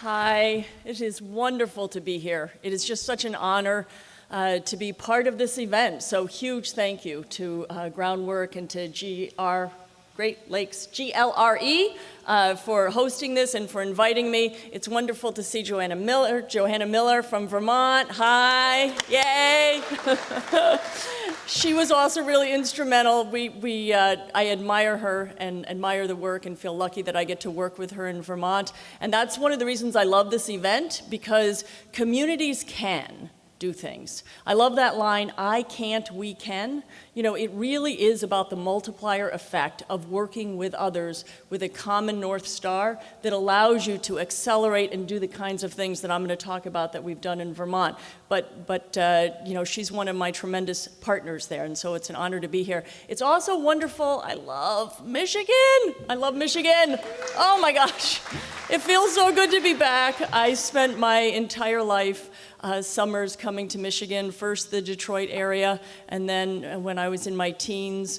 Hi, it is wonderful to be here. It is just such an honor to be part of this event. So huge thank you to Groundwork and to Great Lakes GLRE for hosting this and for inviting me. It's wonderful to see Johanna Miller from Vermont. Hi, yay. She was also really instrumental. I admire her and admire the work and feel lucky that I get to work with her in Vermont. And that's one of the reasons I love this event, because communities can do things. I love that line, I can't, we can. You know, it really is about the multiplier effect of working with others with a common North Star that allows you to accelerate and do the kinds of things that I'm going to talk about that we've done in Vermont. But you know, she's one of my tremendous partners there, and so it's an honor to be here. It's also wonderful. I love Michigan. I love Michigan. Oh my gosh. It feels so good to be back. I spent my entire life summers coming to Michigan, first the Detroit area, and then when I was in my teens,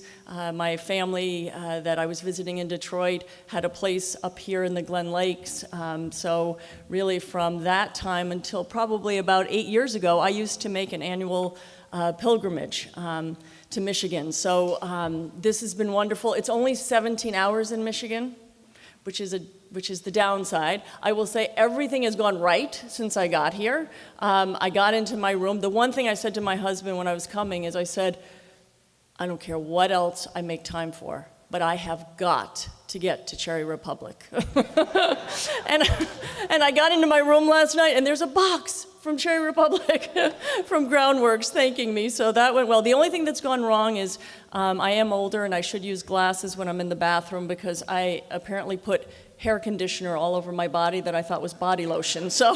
my family that I was visiting in Detroit had a place up here in the Glen Lakes. So really from that time until probably about 8 years ago, I used to make an annual pilgrimage to Michigan. So this has been wonderful. It's only 17 hours in Michigan, which is the downside. I will say everything has gone right since I got here. I got into my room. The one thing I said to my husband when I was coming is I said, I don't care what else I make time for, but I have got to get to Cherry Republic. and I got into my room last night and there's a box from Cherry Republic from Groundworks thanking me, so that went well. The only thing that's gone wrong is I am older and I should use glasses when I'm in the bathroom because I apparently put hair conditioner all over my body that I thought was body lotion. So,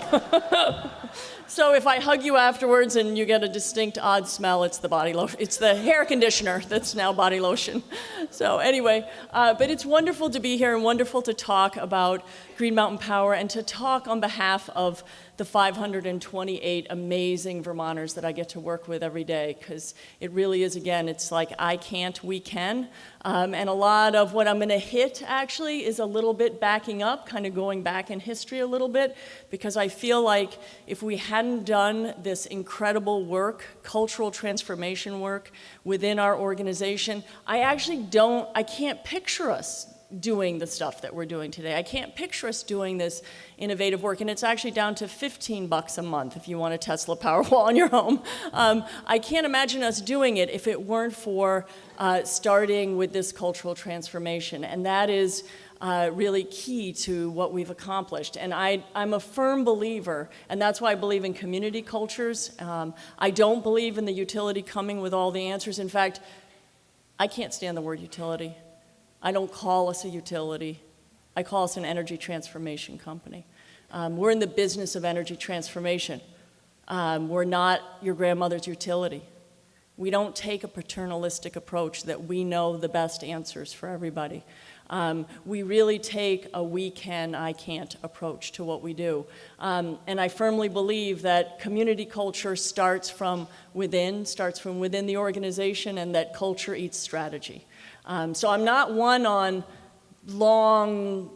so if I hug you afterwards and you get a distinct odd smell, it's the body lotion. It's the hair conditioner that's now body lotion. So anyway, but it's wonderful to be here and wonderful to talk about Green Mountain Power and to talk on behalf of the 528 amazing Vermonters that I get to work with every day, because it really is, again, it's like I can't, we can. And a lot of what I'm going to hit actually is a little bit backing up, kind of going back in history a little bit, because I feel like if we hadn't done this incredible work, cultural transformation work within our organization, I can't picture us doing the stuff that we're doing today. I can't picture us doing this innovative work, and it's actually down to $15 a month if you want a Tesla Powerwall in your home. I can't imagine us doing it if it weren't for starting with this cultural transformation, and that is really key to what we've accomplished. And I'm a firm believer, and that's why I believe in community cultures. I don't believe in the utility coming with all the answers. In fact, I can't stand the word utility. I don't call us a utility. I call us an energy transformation company. We're in the business of energy transformation. We're not your grandmother's utility. We don't take a paternalistic approach that we know the best answers for everybody. We really take a we can, I can't approach to what we do. And I firmly believe that community culture starts from within the organization, and that culture eats strategy. So I'm not one on long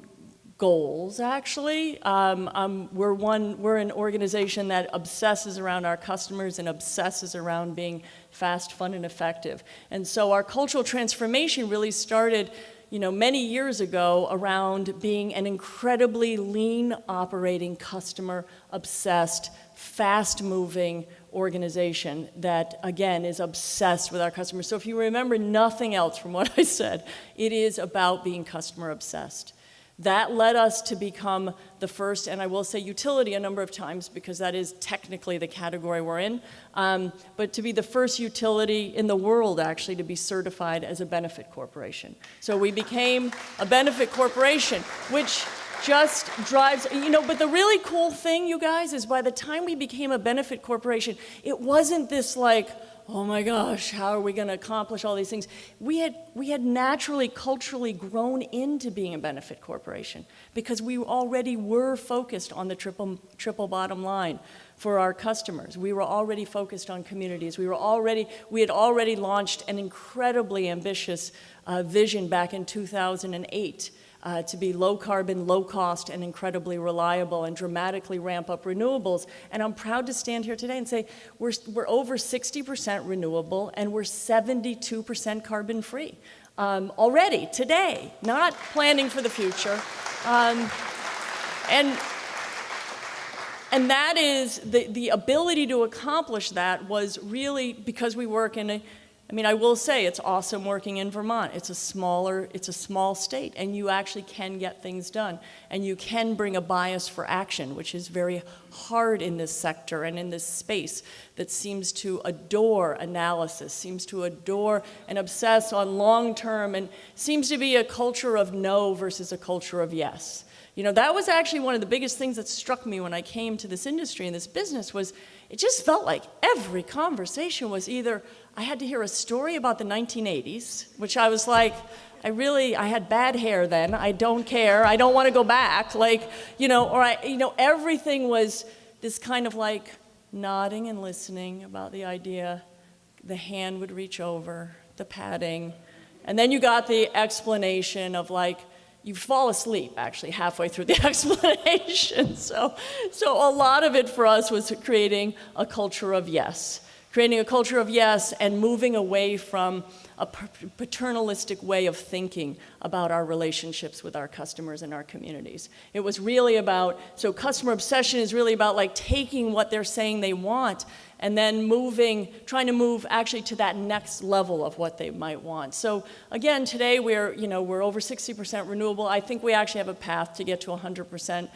goals, actually. We're an organization that obsesses around our customers and obsesses around being fast, fun, and effective. And so our cultural transformation really started, you know, many years ago around being an incredibly lean operating, customer-obsessed, fast-moving organization that, again, is obsessed with our customers. So if you remember nothing else from what I said, it is about being customer-obsessed. That led us to become the first, and I will say utility a number of times because that is technically the category we're in, but to be the first utility in the world actually to be certified as a benefit corporation. So we became a benefit corporation, which just drives, you know, but the really cool thing, you guys, is by the time we became a benefit corporation, it wasn't this like, oh my gosh, how are we going to accomplish all these things? We had naturally, culturally grown into being a benefit corporation because we already were focused on the triple bottom line for our customers. We were already focused on communities. We had already launched an incredibly ambitious vision back in 2008 to be low carbon, low cost, and incredibly reliable, and dramatically ramp up renewables. And I'm proud to stand here today and say we're over 60% renewable, and we're 72% carbon free already, today, not planning for the future. And that is, the ability to accomplish that was really because we work in I will say it's awesome working in Vermont. It's a small state, and you actually can get things done. And you can bring a bias for action, which is very hard in this sector and in this space that seems to adore analysis, seems to adore and obsess on long-term, and seems to be a culture of no versus a culture of yes. That was actually one of the biggest things that struck me when I came to this industry and this business was it just felt like every conversation was either I had to hear a story about the 1980s, which I was like, I had bad hair then, I don't care, I don't want to go back, everything was this kind of like nodding and listening about the idea, the hand would reach over, the patting, and then you got the explanation of like, you fall asleep, actually, halfway through the explanation. So a lot of it for us was creating a culture of yes. Creating a culture of yes and moving away from a paternalistic way of thinking about our relationships with our customers and our communities. It was really about, so customer obsession is really about like taking what they're saying they want and then trying to move actually to that next level of what they might want. So again, today we're over 60% renewable. I think we actually have a path to get to 100%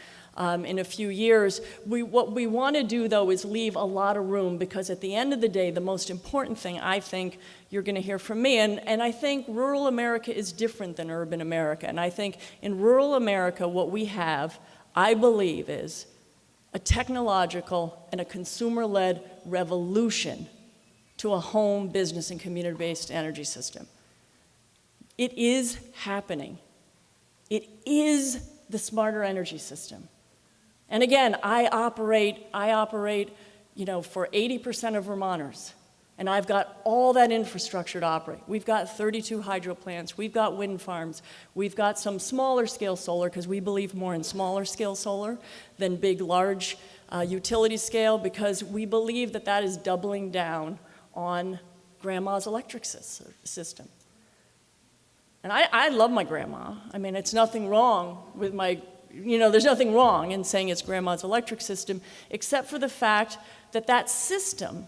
in a few years. What we want to do, though, is leave a lot of room, because at the end of the day, the most important thing I think you're going to hear from me, and I think rural America is different than urban America. And I think in rural America, what we have, I believe, is a technological and a consumer-led revolution to a home, business, and community-based energy system. It is happening. It is the smarter energy system. And again, I operate, for 80% of Vermonters, and I've got all that infrastructure to operate. We've got 32 hydro plants, we've got wind farms, we've got some smaller scale solar, because we believe more in smaller scale solar than big, large utility scale, because we believe that that is doubling down on grandma's electric system. And I love my grandma. It's nothing wrong with there's nothing wrong in saying it's grandma's electric system, except for the fact that that system,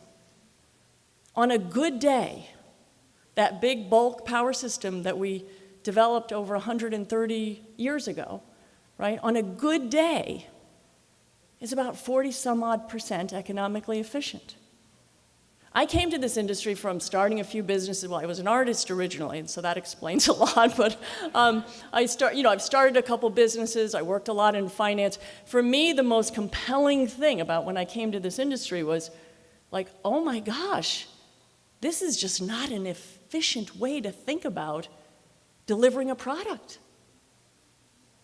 on a good day, that big bulk power system that we developed over 130 years ago, right, on a good day, is about 40-some-odd% economically efficient. I came to this industry from starting a few businesses. Well, I was an artist originally, and so that explains a lot, but I've started a couple businesses, I worked a lot in finance. For me, the most compelling thing about when I came to this industry was like, oh my gosh, this is just not an efficient way to think about delivering a product.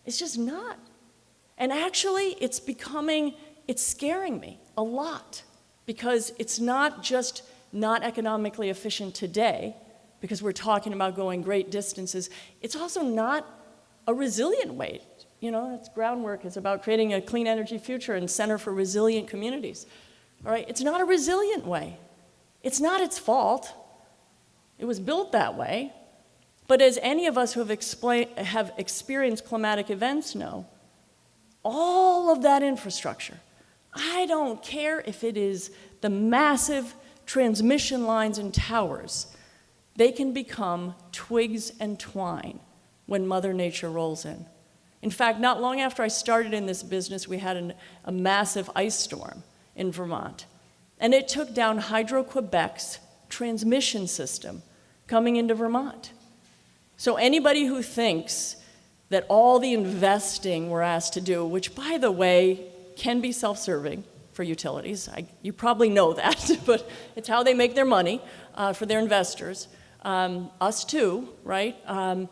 It's just not. And actually, it's scaring me a lot, because it's not just not economically efficient today, because we're talking about going great distances. It's also not a resilient way. It's groundwork. It's about creating a clean energy future and Center for Resilient Communities. All right, it's not a resilient way. It's not its fault. It was built that way. But as any of us who have experienced climatic events know, all of that infrastructure, I don't care if it is the massive transmission lines and towers, they can become twigs and twine when Mother Nature rolls in. In fact, not long after I started in this business, we had a massive ice storm in Vermont. And it took down Hydro-Quebec's transmission system coming into Vermont. So anybody who thinks that all the investing we're asked to do, which, by the way, can be self-serving for utilities. You probably know that, but it's how they make their money for their investors. Us too, right? All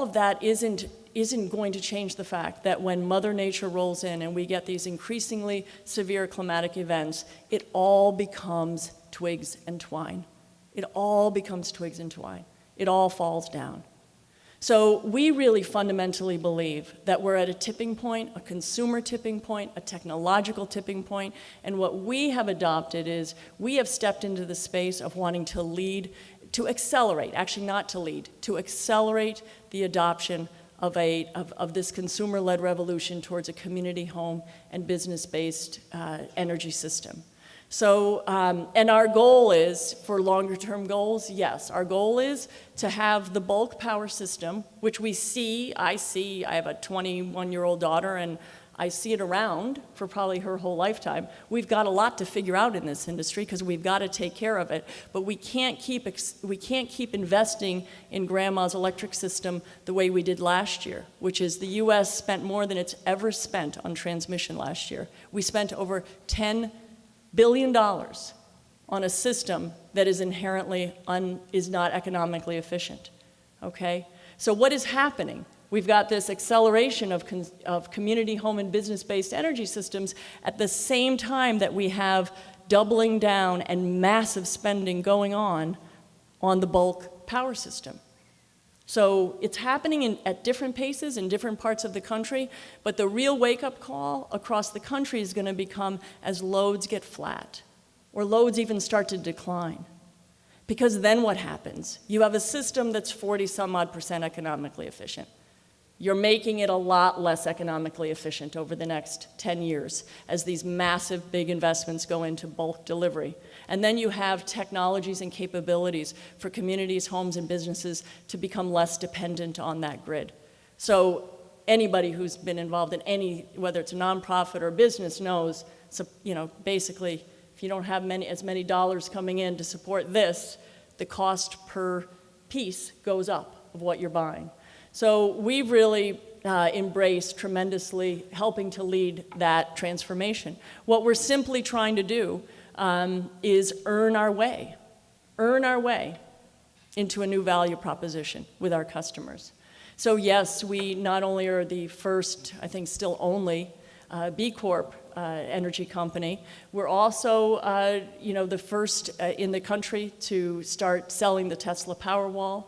of that isn't going to change the fact that when Mother Nature rolls in and we get these increasingly severe climatic events, it all becomes twigs and twine. It all becomes twigs and twine. It all falls down. So we really fundamentally believe that we're at a tipping point, a consumer tipping point, a technological tipping point, and what we have adopted is we have stepped into the space of wanting to lead, to accelerate, actually not to lead, to accelerate the adoption of this consumer-led revolution towards a community home and business-based energy system. So, and our goal is, for longer term goals, yes, our goal is to have the bulk power system, which I have a 21-year-old daughter and I see it around for probably her whole lifetime. We've got a lot to figure out in this industry because we've got to take care of it, but we can't keep investing in grandma's electric system the way we did last year, which is the US spent more than it's ever spent on transmission last year. We spent over $10 billion on a system that is inherently is not economically efficient, okay? So what is happening? We've got this acceleration of community home and business-based energy systems at the same time that we have doubling down and massive spending going on the bulk power system. So it's happening at different paces in different parts of the country, but the real wake-up call across the country is going to become as loads get flat, or loads even start to decline. Because then what happens? You have a system that's 40-some-odd% economically efficient. You're making it a lot less economically efficient over the next 10 years as these massive big investments go into bulk delivery. And then you have technologies and capabilities for communities, homes, and businesses to become less dependent on that grid. So anybody who's been involved in whether it's a nonprofit or business knows, so, basically, if you don't have as many dollars coming in to support this, the cost per piece goes up of what you're buying. So we've really embraced tremendously helping to lead that transformation. What we're simply trying to do is earn our way into a new value proposition with our customers. So yes, we not only are the first, I think still only, B Corp energy company, we're also the first in the country to start selling the Tesla Powerwall.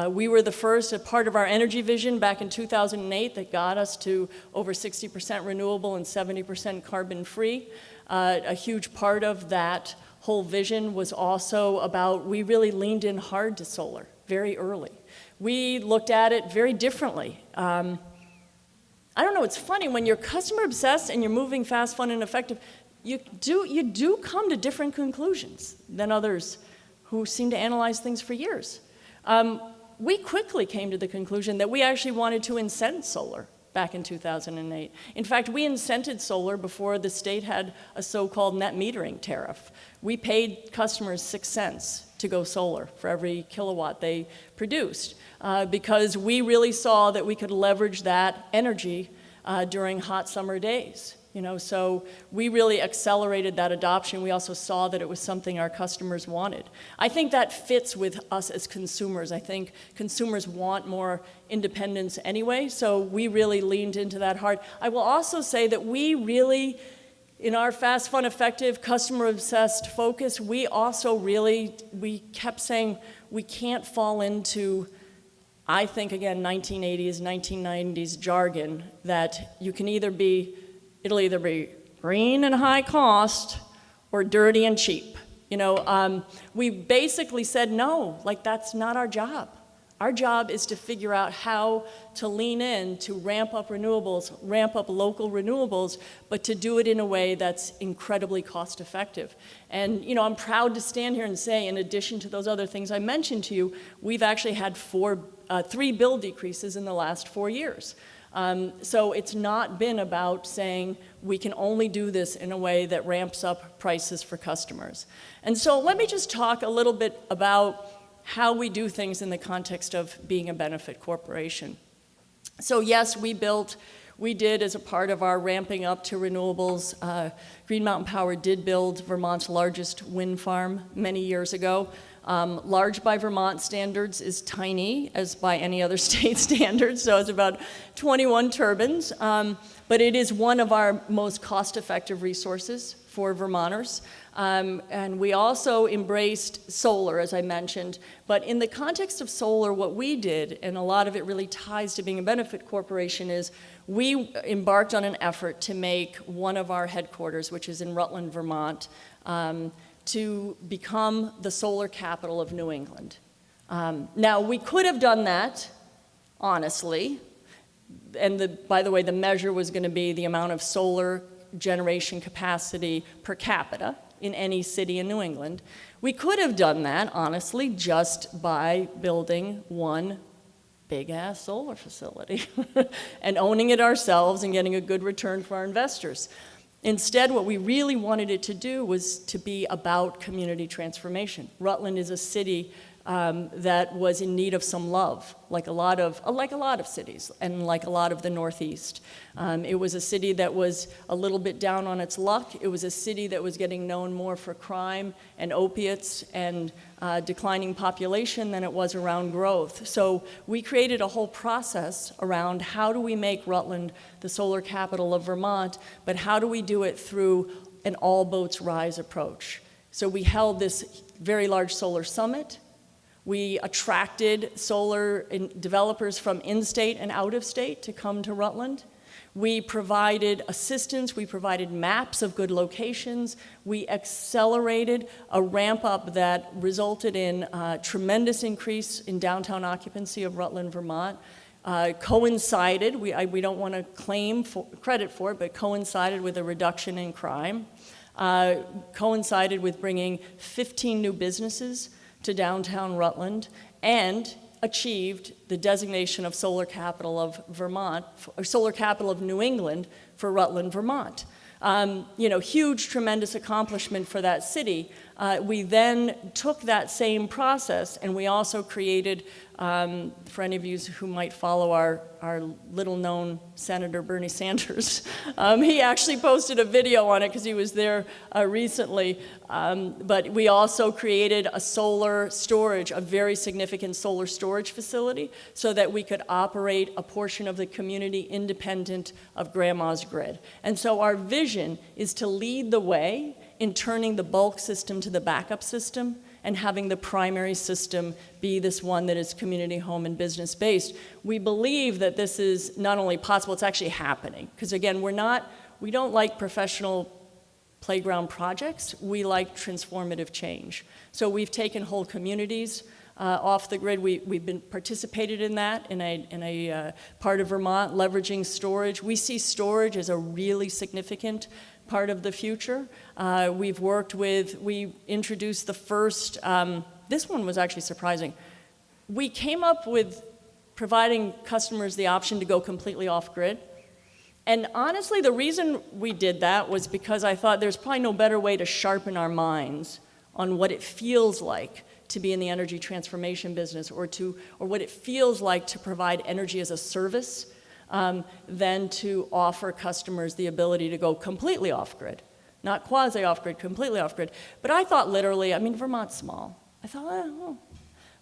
We were the first, a part of our energy vision back in 2008 that got us to over 60% renewable and 70% carbon-free. A huge part of that whole vision was also about, we really leaned in hard to solar very early. We looked at it very differently. I don't know, it's funny, when you're customer obsessed and you're moving fast, fun, and effective, you do come to different conclusions than others who seem to analyze things for years. We quickly came to the conclusion that we actually wanted to incent solar back in 2008. In fact, we incented solar before the state had a so-called net metering tariff. We paid customers 6 cents to go solar for every kilowatt they produced because we really saw that we could leverage that energy during hot summer days. So we really accelerated that adoption. We also saw that it was something our customers wanted. I think that fits with us as consumers. I think consumers want more independence anyway, so we really leaned into that hard. I will also say that we really, in our fast, fun, effective, customer-obsessed focus, we kept saying we can't fall into, I think, again, 1980s, 1990s jargon that you can it'll either be green and high cost or dirty and cheap. We basically said, no, that's not our job. Our job is to figure out how to lean in to ramp up renewables, ramp up local renewables, but to do it in a way that's incredibly cost effective. And I'm proud to stand here and say, in addition to those other things I mentioned to you, we've actually had 3 bill decreases in the last 4 years. So it's not been about saying we can only do this in a way that ramps up prices for customers. And so let me just talk a little bit about how we do things in the context of being a benefit corporation. So yes, we did as a part of our ramping up to renewables, Green Mountain Power did build Vermont's largest wind farm many years ago. Large by Vermont standards is tiny as by any other state standards, so it's about 21 turbines, but it is one of our most cost-effective resources for Vermonters. And we also embraced solar, as I mentioned. But in the context of solar, what we did, and a lot of it really ties to being a benefit corporation, is we embarked on an effort to make one of our headquarters, which is in Rutland, Vermont, to become the solar capital of New England. Now, we could have done that, honestly, and by the way, the measure was going to be the amount of solar generation capacity per capita in any city in New England. We could have done that, honestly, just by building one big-ass solar facility and owning it ourselves and getting a good return for our investors. Instead, what we really wanted it to do was to be about community transformation. Rutland is a city that was in need of some love, like a lot of cities, and like a lot of the Northeast. It was a city that was a little bit down on its luck. It was a city that was getting known more for crime and opiates and declining population than it was around growth. So we created a whole process around how do we make Rutland the solar capital of Vermont, but how do we do it through an all boats rise approach. So we held this very large solar summit. We attracted solar developers from in-state and out-of-state to come to Rutland. We provided assistance, we provided maps of good locations. We accelerated a ramp-up that resulted in a tremendous increase in downtown occupancy of Rutland, Vermont. Coincided, we don't want to claim credit for it, but coincided with a reduction in crime. Coincided with bringing 15 new businesses to downtown Rutland, and achieved the designation of solar capital of Vermont, or solar capital of New England for Rutland, Vermont. Huge, tremendous accomplishment for that city. We then took that same process, and we also created, for any of you who might follow our little-known Senator Bernie Sanders, he actually posted a video on it because he was there recently. But we also created a solar storage, a very significant solar storage facility, so that we could operate a portion of the community independent of grandma's grid. And so our vision is to lead the way in turning the bulk system to the backup system and having the primary system be this one that is community, home, and business based. We believe that this is not only possible, it's actually happening. Because again, we don't like professional playground projects, we like transformative change. So we've taken whole communities off the grid. We've been participated in that in a part of Vermont, leveraging storage. We see storage as a really significant part of the future. We introduced the first, this one was actually surprising. We came up with providing customers the option to go completely off-grid. And honestly, the reason we did that was because I thought there's probably no better way to sharpen our minds on what it feels like to be in the energy transformation business, or what it feels like to provide energy as a service, than to offer customers the ability to go completely off-grid. Not quasi off-grid, completely off-grid. But I thought literally, Vermont's small. I thought,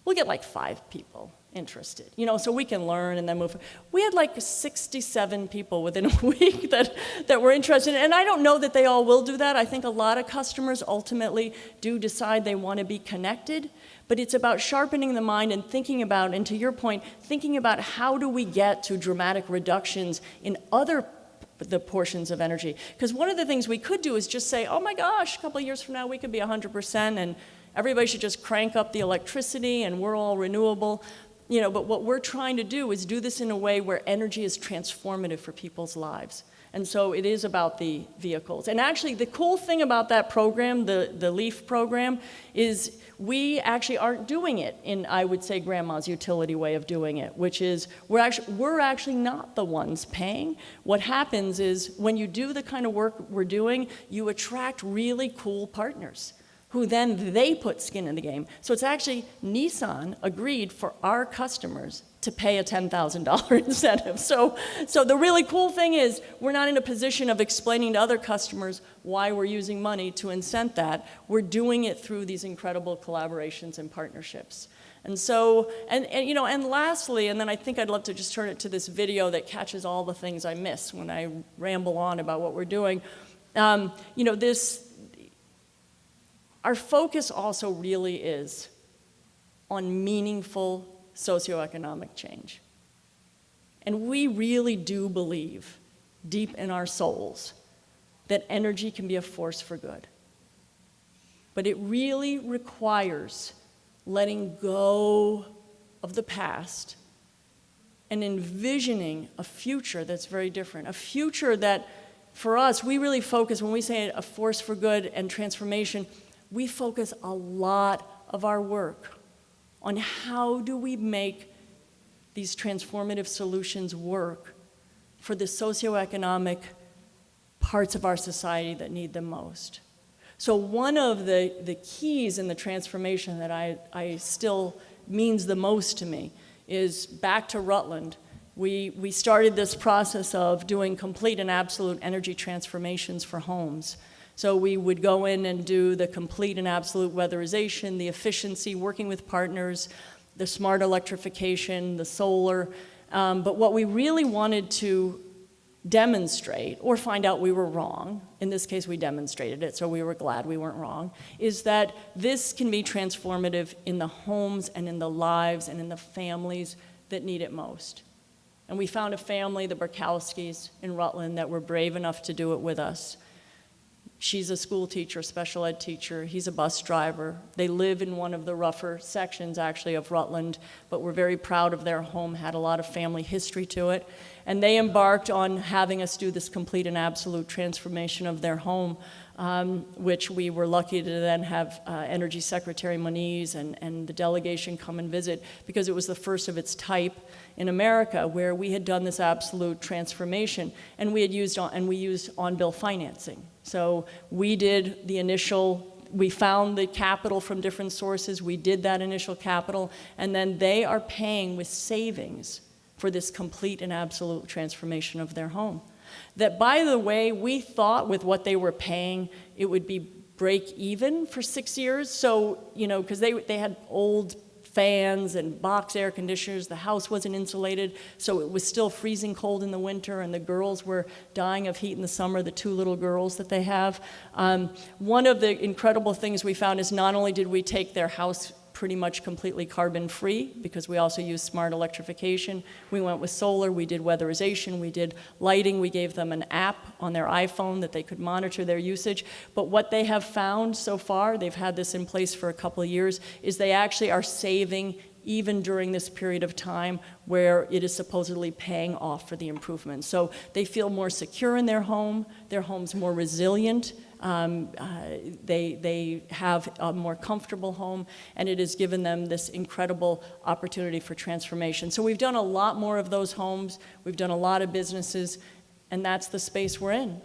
we'll get like 5 people interested, so we can learn and then move. We had like 67 people within a week that were interested, and I don't know that they all will do that. I think a lot of customers ultimately do decide they want to be connected, but it's about sharpening the mind and thinking about, and to your point, thinking about how do we get to dramatic reductions in the portions of energy. Because one of the things we could do is just say, oh my gosh, a couple of years from now we could be 100% and everybody should just crank up the electricity and we're all renewable. But what we're trying to do is do this in a way where energy is transformative for people's lives. And so it is about the vehicles. And actually, the cool thing about that program, the LEAF program, is we actually aren't doing it in, I would say, grandma's utility way of doing it, which is we're actually not the ones paying. What happens is when you do the kind of work we're doing, you attract really cool partners who then they put skin in the game. So it's actually Nissan agreed for our customers to pay a $10,000 incentive. So the really cool thing is we're not in a position of explaining to other customers why we're using money to incent that. We're doing it through these incredible collaborations and partnerships. And so, and lastly, and then I think I'd love to just turn it to this video that catches all the things I miss when I ramble on about what we're doing. You know, our focus also really is on meaningful socioeconomic change. And we really do believe, deep in our souls, that energy can be a force for good. But it really requires letting go of the past and envisioning a future that's very different. A future that, for us, we really focus, when we say a force for good and transformation, we focus a lot of our work on how do we make these transformative solutions work for the socioeconomic parts of our society that need them most. So one of the keys in the transformation that I still means the most to me is back to Rutland. We started this process of doing complete and absolute energy transformations for homes. So we would go in and do the complete and absolute weatherization, the efficiency, working with partners, the smart electrification, the solar. But what we really wanted to demonstrate, or find out we were wrong, in this case we demonstrated it, so we were glad we weren't wrong, is that this can be transformative in the homes and in the lives and in the families that need it most. And we found a family, the Burkowskis in Rutland, that were brave enough to do it with us. She's a school teacher, special ed teacher. He's a bus driver. They live in one of the rougher sections, actually, of Rutland, but we're very proud of their home, had a lot of family history to it. And they embarked on having us do this complete and absolute transformation of their home, which we were lucky to then have Energy Secretary Moniz and the delegation come and visit, because it was the first of its type in America where we had done this absolute transformation, and we used on-bill financing. So we did the initial, we found the capital from different sources, we did that initial capital, and then they are paying with savings for this complete and absolute transformation of their home. That, by the way, we thought with what they were paying, it would be break even for 6 years. So, you know, because they had old fans and box air conditioners, the house wasn't insulated, so it was still freezing cold in the winter, and the girls were dying of heat in the summer, the two little girls that they have. One of the incredible things we found is not only did we take their house pretty much completely carbon-free, because we also use smart electrification. We went with solar, we did weatherization, we did lighting, we gave them an app on their iPhone that they could monitor their usage. But what they have found so far, they've had this in place for a couple of years, is they actually are saving even during this period of time where it is supposedly paying off for the improvements. So they feel more secure in their home's more resilient, they have a more comfortable home, and it has given them this incredible opportunity for transformation. So we've done a lot more of those homes, we've done a lot of businesses, and that's the space we're in.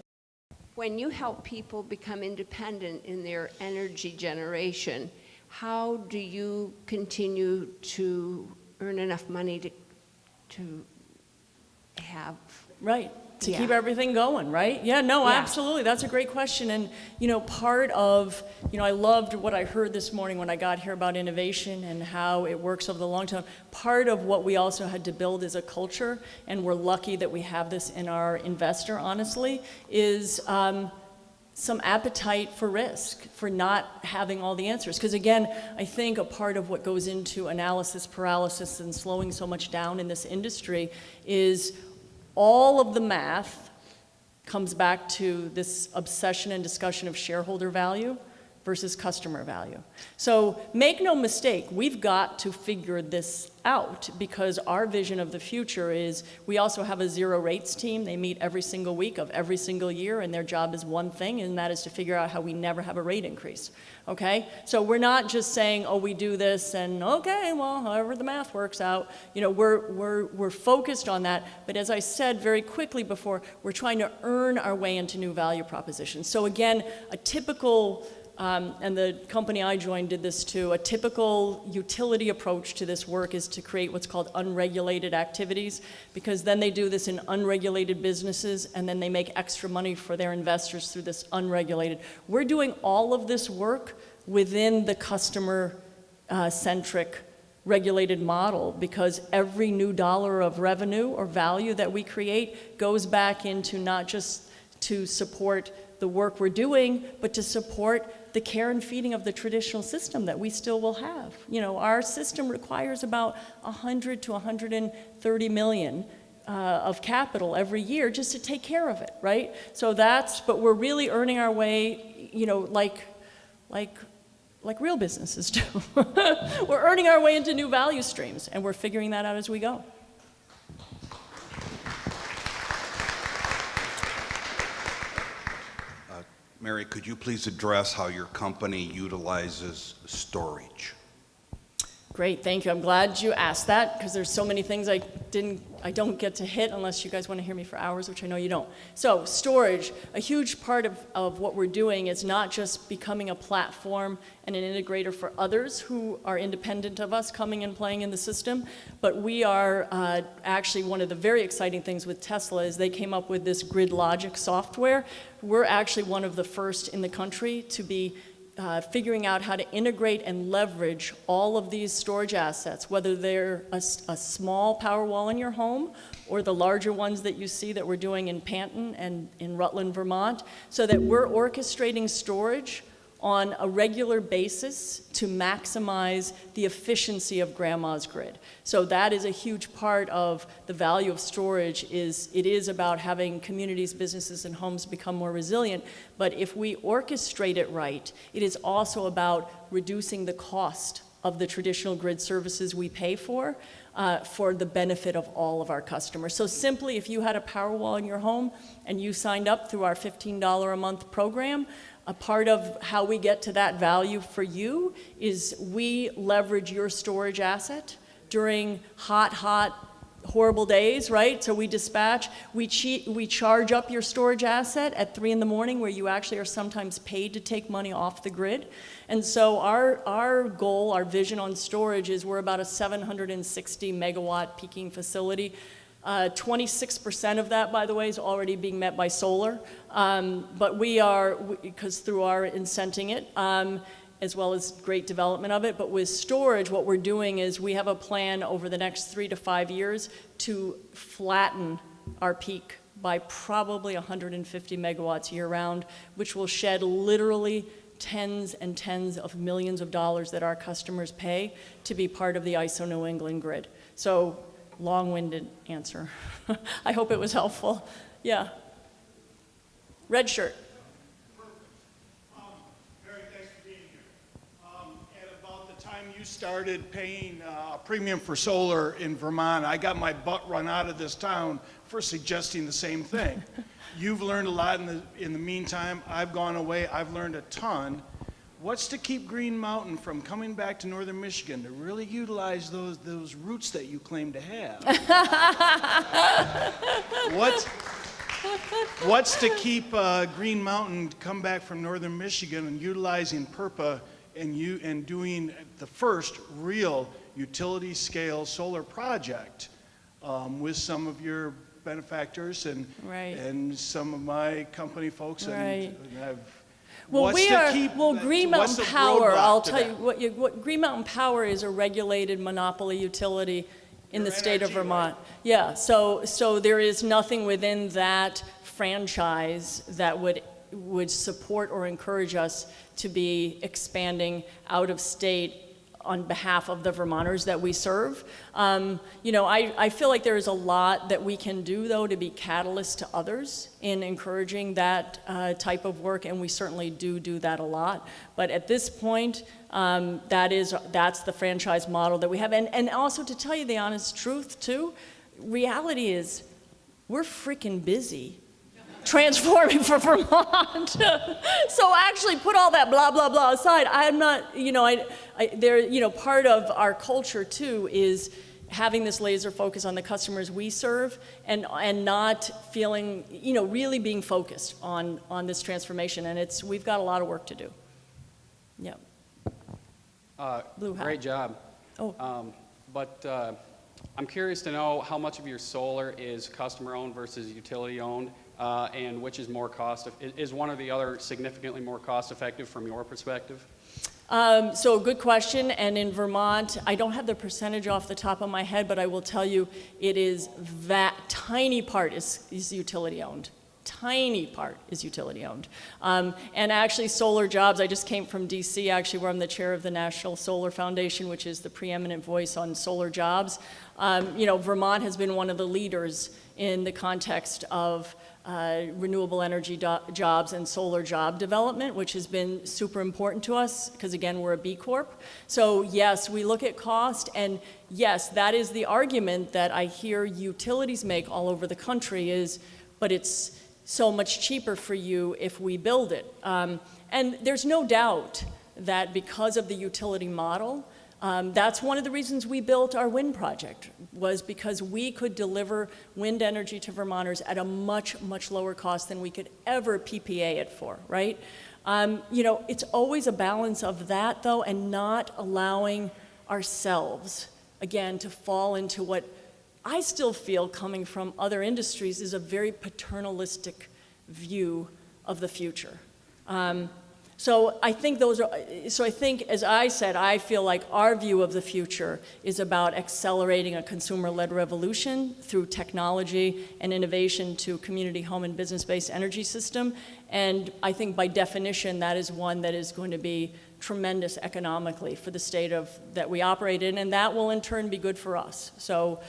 When you help people become independent in their energy generation, how do you continue to earn enough money to have? Right, to keep everything going, right? Yeah, no, absolutely, that's a great question. And, you know, part of, you know, I loved what I heard this morning when I got here about innovation and how it works over the long term. Part of what we also had to build is a culture, and we're lucky that we have this in our investor, honestly, is some appetite for risk, for not having all the answers. Because again, I think a part of what goes into analysis paralysis and slowing so much down in this industry is all of the math comes back to this obsession and discussion of shareholder value versus customer value. So make no mistake, we've got to figure this out, because our vision of the future is we also have a zero rates team. They meet every single week of every single year, and their job is one thing, and that is to figure out how we never have a rate increase, okay? So we're not just saying, oh, we do this and okay, well, however the math works out. You know, we're focused on that, but as I said very quickly before, we're trying to earn our way into new value propositions. So again, a typical and the company I joined did this too. A typical utility approach to this work is to create what's called unregulated activities, because then they do this in unregulated businesses, and then they make extra money for their investors through this unregulated. We're doing all of this work within the customer-centric regulated model, because every new dollar of revenue or value that we create goes back into not just to support the work we're doing, but to support the care and feeding of the traditional system that we still will have. You know, our system requires about 100 to 130 million of capital every year just to take care of it, right? So but we're really earning our way, you know, like real businesses do. We're earning our way into new value streams, and we're figuring that out as we go. Mary, could you please address how your company utilizes storage? Great, thank you. I'm glad you asked that, because there's so many things I don't get to hit unless you guys want to hear me for hours, which I know you don't. So storage, a huge part of what we're doing is not just becoming a platform and an integrator for others who are independent of us coming and playing in the system, but we are actually, one of the very exciting things with Tesla is they came up with this grid logic software. We're actually one of the first in the country to be figuring out how to integrate and leverage all of these storage assets, whether they're a small power wall in your home or the larger ones that you see that we're doing in Panton and in Rutland, Vermont, so that we're orchestrating storage on a regular basis to maximize the efficiency of grandma's grid. So that is a huge part of the value of storage. It is about having communities, businesses, and homes become more resilient, but if we orchestrate it right, it is also about reducing the cost of the traditional grid services we pay for the benefit of all of our customers. So simply, if you had a power wall in your home and you signed up through our $15 a month program, a part of how we get to that value for you is we leverage your storage asset during hot, horrible days, right? So we dispatch, we charge up your storage asset at 3 in the morning, where you actually are sometimes paid to take money off the grid. And so our goal, our vision on storage is we're about a 760 megawatt peaking facility. 26% of that, by the way, is already being met by solar. But we are, because through our incenting it, as well as great development of it. But with storage, what we're doing is we have a plan over the next 3 to 5 years to flatten our peak by probably 150 megawatts year round, which will shed literally tens and tens of millions of dollars that our customers pay to be part of the ISO New England grid. So, long-winded answer. I hope it was helpful. Yeah. Red shirt. Mary, thanks for being here. At about the time you started paying a premium for solar in Vermont, I got my butt run out of this town for suggesting the same thing. You've learned a lot in the meantime. I've gone away. I've learned a ton. What's to keep Green Mountain from coming back to northern Michigan to really utilize those roots that you claim to have? What's to keep Green Mountain come back from northern Michigan and utilizing PURPA and doing the first real utility scale solar project with some of your benefactors and some of my company folks? Right. And I've, well, Green Mountain Power, I'll tell you, what Green Mountain Power is a regulated monopoly utility in the state of Vermont. Right? Yeah, so there is nothing within that franchise that would support or encourage us to be expanding out of state on behalf of the Vermonters that we serve. You know, I feel like there is a lot that we can do, though, to be catalysts to others in encouraging that type of work, and we certainly do that a lot. But at this point, that's the franchise model that we have. And also, to tell you the honest truth, too, reality is we're freaking busy transforming for Vermont. So actually put all that blah, blah, blah aside. I'm not, you know, part of our culture too is having this laser focus on the customers we serve and not feeling, you know, really being focused on this transformation. And we've got a lot of work to do. Yeah. Blue hat. Great job. Oh. But I'm curious to know how much of your solar is customer owned versus utility owned. And which is more is one or the other significantly more cost effective from your perspective? So good question, and in Vermont, I don't have the percentage off the top of my head, but I will tell you it is that tiny part is utility owned tiny part is utility-owned. And actually, solar jobs, I just came from DC, actually, where I'm the chair of the National Solar Foundation, which is the preeminent voice on solar jobs. You know, Vermont has been one of the leaders in the context of renewable energy jobs and solar job development, which has been super important to us, because again, we're a B Corp. So yes, we look at cost, and yes, that is the argument that I hear utilities make all over the country is, but it's so much cheaper for you if we build it. And there's no doubt that because of the utility model, that's one of the reasons we built our wind project, was because we could deliver wind energy to Vermonters at a much, much lower cost than we could ever PPA it for, right? You know, it's always a balance of that, though, and not allowing ourselves, again, to fall into what I still feel, coming from other industries, is a very paternalistic view of the future. So I think as I said, I feel like our view of the future is about accelerating a consumer-led revolution through technology and innovation to community, home, and business-based energy system. And I think by definition, that is one that is going to be tremendous economically for the state that we operate in, and that will in turn be good for us. So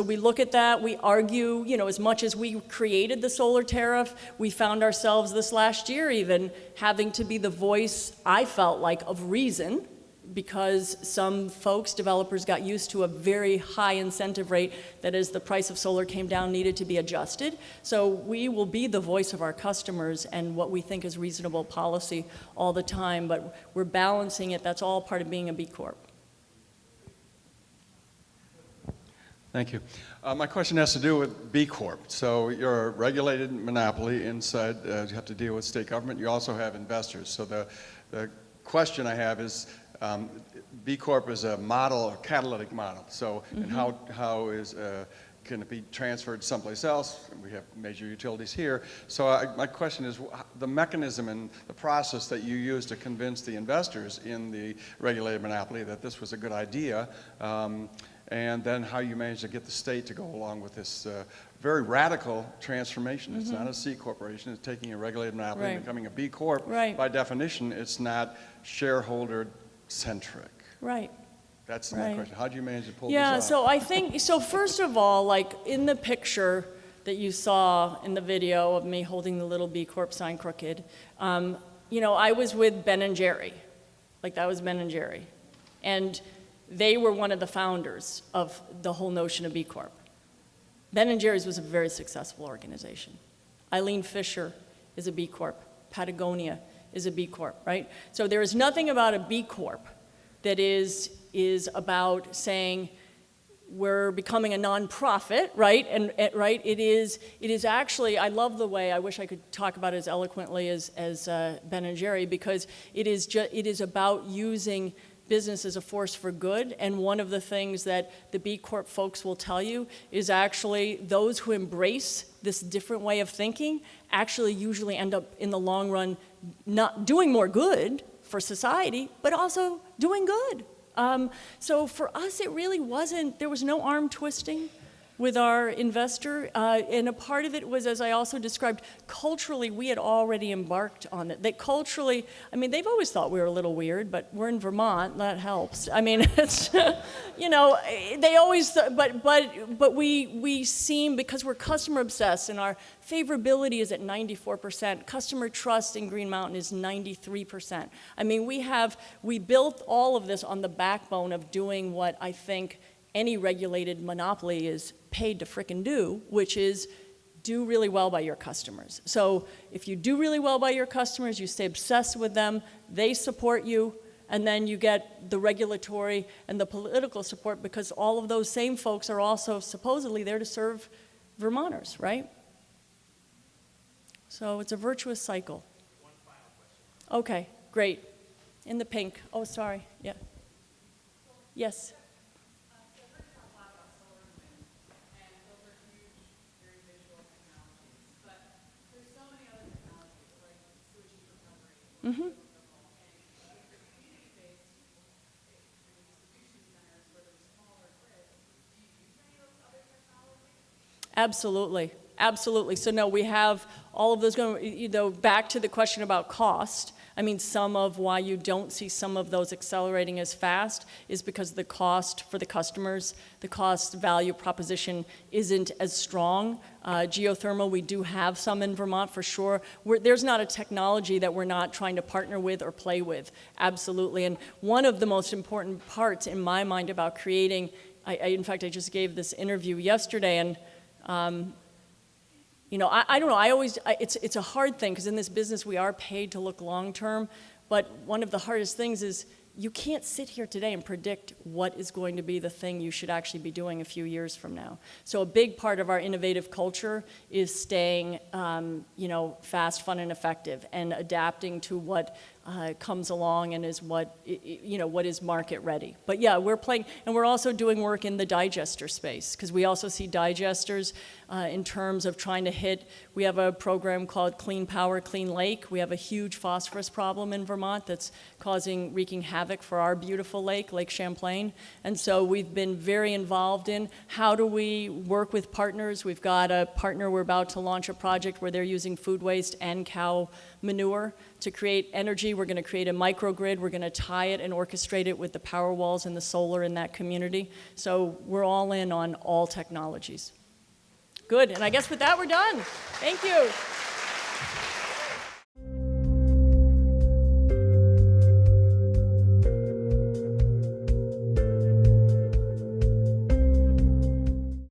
we look at that, we argue, you know, as much as we created the solar tariff, we found ourselves this last year even having to be the voice, I felt like, of reason, because some folks, developers, got used to a very high incentive rate that as the price of solar came down needed to be adjusted. So we will be the voice of our customers and what we think is reasonable policy all the time, but we're balancing it. That's all part of being a B Corp. Thank you. My question has to do with B Corp. So you're a regulated monopoly inside, you have to deal with state government. You also have investors. So the question I have is, B Corp is a model, a catalytic model. So, and how can it be transferred someplace else? We have major utilities here. So my question is, the mechanism and the process that you use to convince the investors in the regulated monopoly that this was a good idea, and then how you manage to get the state to go along with this very radical transformation. It's not a C corporation, it's taking a regulated monopoly and becoming a B Corp. Right. By definition, it's not shareholder-centric. Right. That's my question. How do you manage to pull Yeah, this off? so I think, so first of all, like in the picture that you saw in the video of me holding the little B Corp sign crooked, you know, I was with Ben and Jerry. Like that was Ben and Jerry. And they were one of the founders of the whole notion of B Corp. Ben and Jerry's was a very successful organization. Eileen Fisher is a B Corp. Patagonia is a B Corp, right? So there is nothing about a B Corp that is about saying we're becoming a nonprofit, right? And right, it is actually, I love the way, I wish I could talk about it as eloquently as Ben and Jerry, because it is about using business as a force for good. And one of the things that the B Corp folks will tell you is actually those who embrace this different way of thinking actually usually end up in the long run not doing more good for society, but also doing good. So for us, it really wasn't, there was no arm twisting with our investor, and a part of it was, as I also described, culturally, we had already embarked on it. That culturally, I mean, they've always thought we were a little weird, but we're in Vermont, that helps. I mean, it's, you know, they always, but we seem, because we're customer obsessed and our favorability is at 94%, customer trust in Green Mountain is 93%. I mean, we built all of this on the backbone of doing what I think any regulated monopoly is paid to frickin' do, which is do really well by your customers. So if you do really well by your customers, you stay obsessed with them, they support you, and then you get the regulatory and the political support, because all of those same folks are also supposedly there to serve Vermonters, right? So it's a virtuous cycle. One final question. Okay, great. In the pink. Oh, sorry. Yeah. Yes. Mm-hmm. Absolutely. Absolutely. So no, we have all of those going, back to the question about cost. I mean, some of why you don't see some of those accelerating as fast is because the cost for the customers, the cost value proposition isn't as strong. Geothermal, we do have some in Vermont for sure. There's not a technology that we're not trying to partner with or play with, absolutely. And one of the most important parts in my mind about creating, in fact, I just gave this interview yesterday, and I don't know, it's a hard thing, because in this business we are paid to look long-term, but one of the hardest things is you can't sit here today and predict what is going to be the thing you should actually be doing a few years from now. So a big part of our innovative culture is staying, fast, fun, and effective, and adapting to what comes along and is what is market ready. But yeah, we're playing, and we're also doing work in the digester space, because we also see digesters in terms of trying to hit. We have a program called Clean Power, Clean Lake. We have a huge phosphorus problem in Vermont that's wreaking havoc for our beautiful lake, Lake Champlain. And so we've been very involved in how do we work with partners. We've got a partner, we're about to launch a project where they're using food waste and cow manure to create energy. We're going to create a microgrid. We're going to tie it and orchestrate it with the power walls and the solar in that community. So we're all in on all technologies. Good, and I guess with that we're done. Thank you.